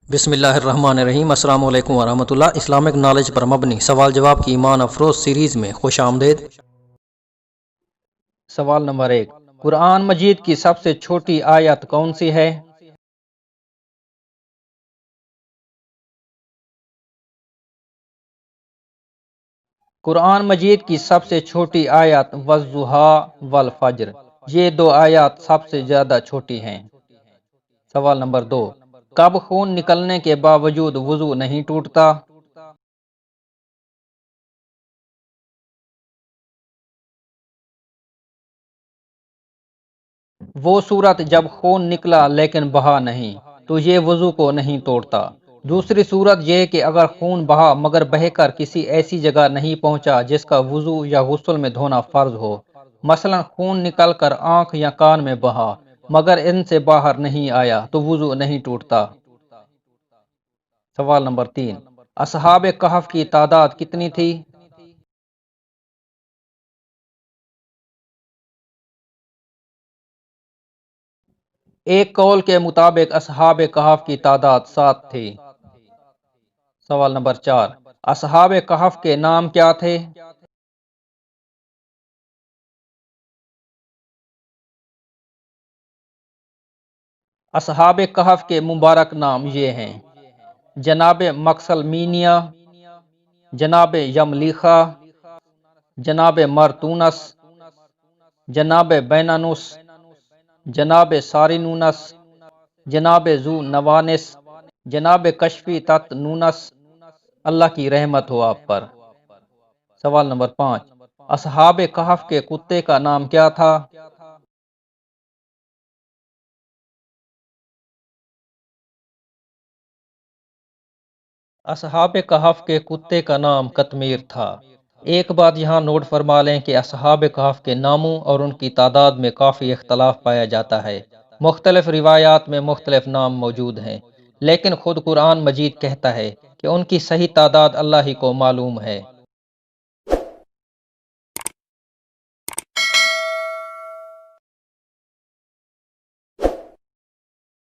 بسم اللہ الرحمن الرحیم۔ السلام علیکم ورحمۃ اللہ۔ اسلامک نالج پر مبنی سوال جواب کی ایمان افروز سیریز میں خوش آمدید۔ سوال نمبر 1، قرآن مجید کی سب سے چھوٹی آیت کون سی ہے؟ قرآن مجید کی سب سے چھوٹی آیت والضحیٰ والفجر، یہ دو آیات سب سے زیادہ چھوٹی ہیں۔ سوال نمبر 2، کب خون نکلنے کے باوجود وضو نہیں ٹوٹتا؟ وہ صورت جب خون نکلا لیکن بہا نہیں، تو یہ وضو کو نہیں توڑتا۔ دوسری صورت یہ کہ اگر خون بہا مگر بہہ کر کسی ایسی جگہ نہیں پہنچا جس کا وضو یا غسل میں دھونا فرض ہو، مثلا خون نکل کر آنکھ یا کان میں بہا مگر ان سے باہر نہیں آیا تو وضو نہیں ٹوٹتا۔ سوال نمبر 3، اصحاب کہف کی تعداد کتنی تھی؟ ایک قول کے مطابق اصحاب کہف کی تعداد 7 تھی۔ سوال نمبر 4، اصحاب کہف کے نام کیا تھے؟ اصحاب کہف کے مبارک نام یہ ہیں: جناب مکسلمینیا، جناب یملیخا، جناب مرتونس، جناب بینانوس، جناب سارینونس، جناب ذو نوانس، جناب کشفی تت نونس۔ اللہ کی رحمت ہو آپ پر۔ سوال نمبر 5، اصحاب کہف کے کتے کا نام کیا تھا؟ اصحاب کہف کے کتے کا نام قطمیر تھا۔ ایک بات یہاں نوٹ فرما لیں کہ اصحاب کہف کے ناموں اور ان کی تعداد میں کافی اختلاف پایا جاتا ہے۔ مختلف روایات میں مختلف نام موجود ہیں، لیکن خود قرآن مجید کہتا ہے کہ ان کی صحیح تعداد اللہ ہی کو معلوم ہے۔